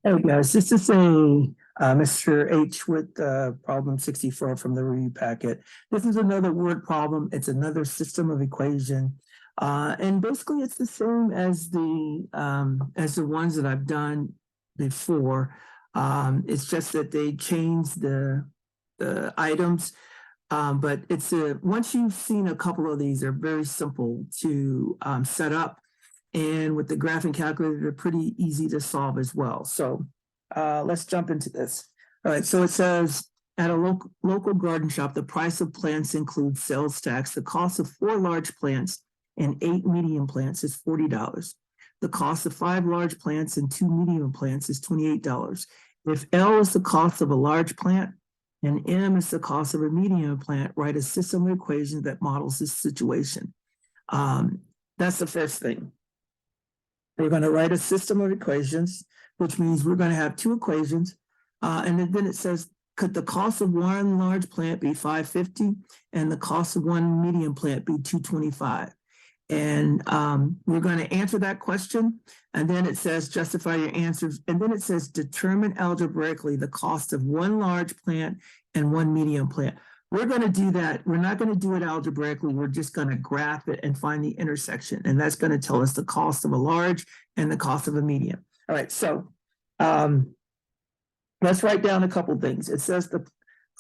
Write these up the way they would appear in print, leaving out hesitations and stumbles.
Hey guys, this is Mr. H with problem 64 from the review packet. This is another word problem. It's another system of equation. And basically it's the same as the ones that I've done before. It's just that they changed the items. But it's once you've seen a couple of these, they're very simple to set up. And with the graphing calculator, they're pretty easy to solve as well. So let's jump into this. All right, so it says, at a local garden shop, the price of plants includes sales tax. The cost of 4 large plants and 8 medium plants is $40. The cost of 5 large plants and 2 medium plants is $28. If L is the cost of a large plant and M is the cost of a medium plant, write a system of equations that models this situation. That's the first thing. We're going to write a system of equations, which means we're going to have 2 equations. And then it says, could the cost of 1 large plant be $5.50 and the cost of 1 medium plant be $2.25? And we're going to answer that question. And then it says, justify your answers. And then it says, determine algebraically the cost of 1 large plant and 1 medium plant. We're going to do that. We're not going to do it algebraically. We're just going to graph it and find the intersection. And that's going to tell us the cost of a large and the cost of a medium. All right, so let's write down a couple things. It says the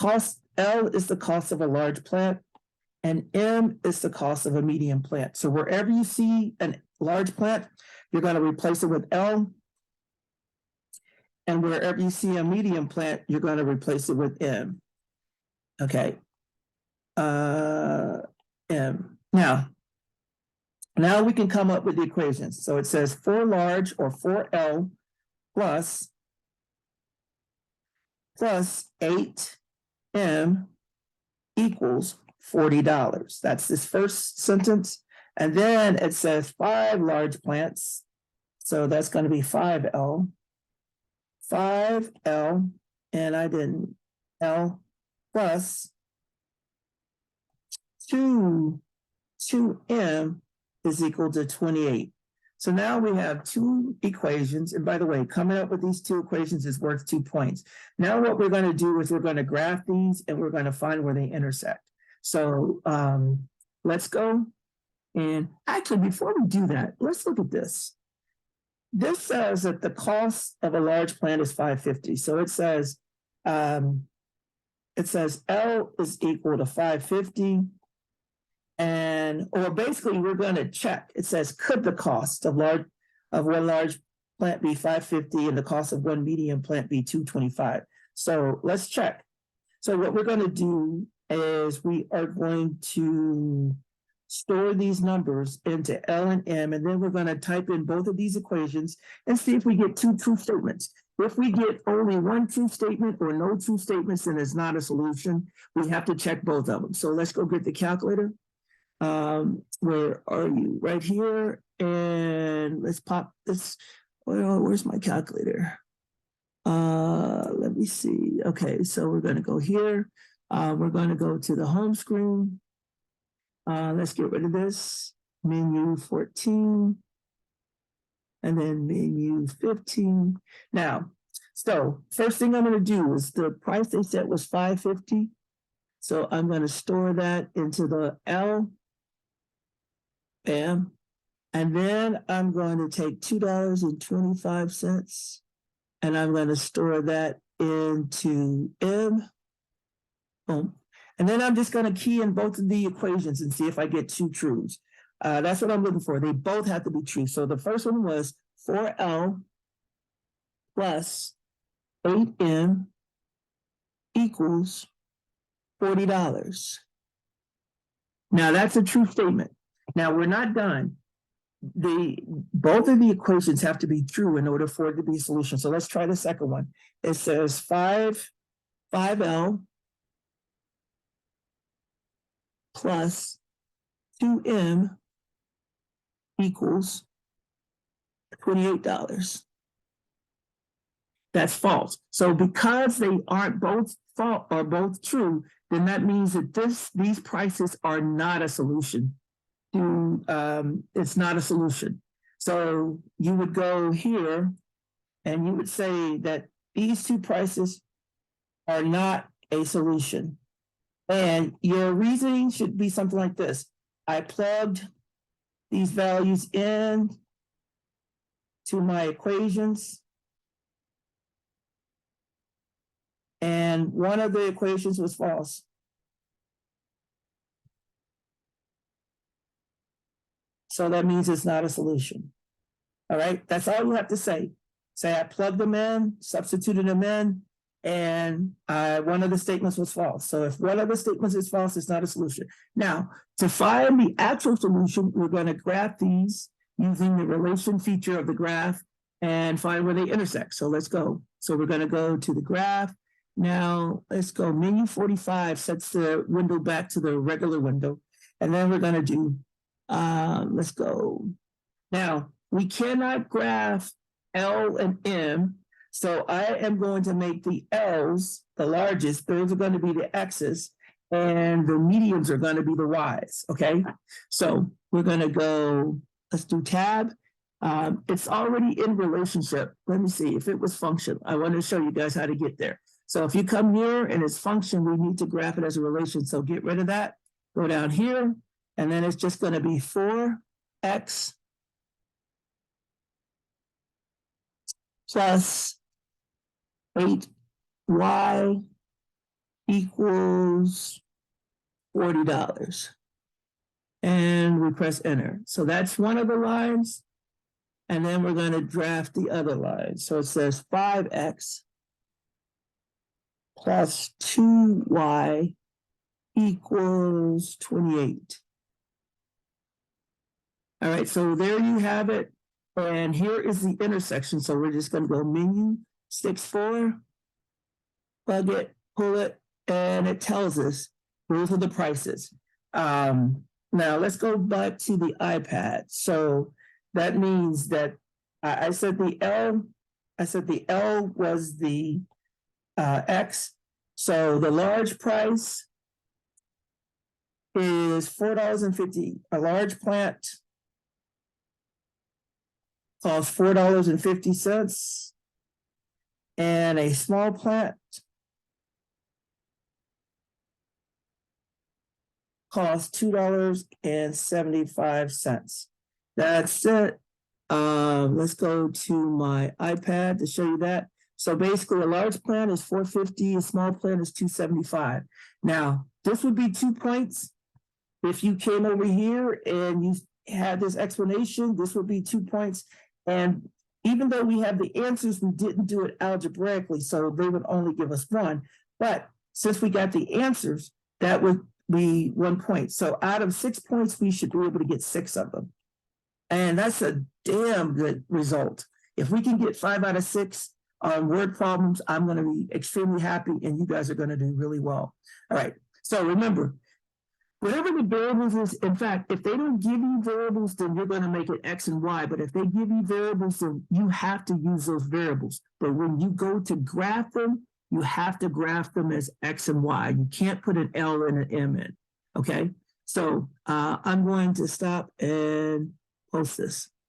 cost, L is the cost of a large plant, and M is the cost of a medium plant. So wherever you see a large plant, you're going to replace it with L. And wherever you see a medium plant, you're going to replace it with M. Okay. M. Now we can come up with the equations. So it says 4 large or 4L plus 8M equals $40. That's this first sentence. And then it says 5 large plants. So that's going to be 5L. 5L, and I didn't, L plus 2M is equal to 28. So now we have 2 equations. And by the way, coming up with these 2 equations is worth 2 points. Now what we're going to do is we're going to graph these and we're going to find where they intersect. So let's go. And actually, before we do that, let's look at this. This says that the cost of a large plant is $5.50. So it says L is equal to $5.50. And, or basically we're going to check. It says, could the cost of 1 large plant be $5.50 and the cost of 1 medium plant be $2.25? So let's check. So what we're going to do is we are going to store these numbers into L and M, and then we're going to type in both of these equations and see if we get 2 true statements. If we get only 1 true statement or no true statements, then it's not a solution. We have to check both of them. So let's go get the calculator. Where are you? Right here. And let's pop this. Well, where's my calculator? Let me see. Okay, so we're going to go here. We're going to go to the home screen. Let's get rid of this. Menu 14. And then menu 15. Now, so first thing I'm going to do is the price they said was $5.50. So I'm going to store that into the L. Bam. And then I'm going to take $2.25 and I'm going to store that into M. Boom. And then I'm just going to key in both of the equations and see if I get 2 truths. That's what I'm looking for. They both have to be true. So the first one was 4L plus 8M equals $40. Now that's a true statement. Now we're not done. Both of the equations have to be true in order for it to be a solution. So let's try the second one. It says 5L plus 2M equals $28. That's false. So because they aren't both false or both true, then that means that these prices are not a solution. It's not a solution. So you would go here and you would say that these two prices are not a solution. And your reasoning should be something like this. I plugged these values in to my equations, and one of the equations was false. So that means it's not a solution. All right, that's all you have to say. Say I plugged them in, substituted them in, and one of the statements was false. So if one of the statements is false, it's not a solution. Now, to find the actual solution, we're going to graph these using the relation feature of the graph and find where they intersect. So let's go. So we're going to go to the graph. Now, let's go. Menu 45 sets the window back to the regular window. And then we're going to do, let's go. Now, we cannot graph L and M, so I am going to make the L's the largest. Those are going to be the X's, and the mediums are going to be the Y's, okay? So we're going to go, let's do tab. It's already in relationship. Let me see if it was function. I want to show you guys how to get there. So if you come here and it's function, we need to graph it as a relation. So get rid of that, go down here, and then it's just going to be 4x plus 8y equals $40. And we press enter. So that's one of the lines. And then we're going to draft the other line. So it says 5x plus 2y equals 28. All right, so there you have it. And here is the intersection. So we're just going to go menu 6-4, plug it, pull it, and it tells us those are the prices. Now let's go back to the iPad. So that means that I said the L was the X. So the large price is $4.50. A large plant costs $4.50, and a small plant costs $2.75. That's it. Let's go to my iPad to show you that. So basically, a large plant is $4.50, a small plant is $2.75. Now, this would be 2 points. If you came over here and you had this explanation, this would be 2 points. And even though we have the answers, we didn't do it algebraically, so they would only give us 1. But since we got the answers, that would be 1 point. So out of 6 points, we should be able to get 6 of them. And that's a damn good result. If we can get 5 out of 6 on word problems, I'm going to be extremely happy, and you guys are going to do really well. All right. So remember, whatever the variables is, in fact, if they don't give you variables, then you're going to make it X and Y. But if they give you variables, then you have to use those variables. But when you go to graph them, you have to graph them as X and Y. You can't put an L and an M in. Okay. So I'm going to stop and post this.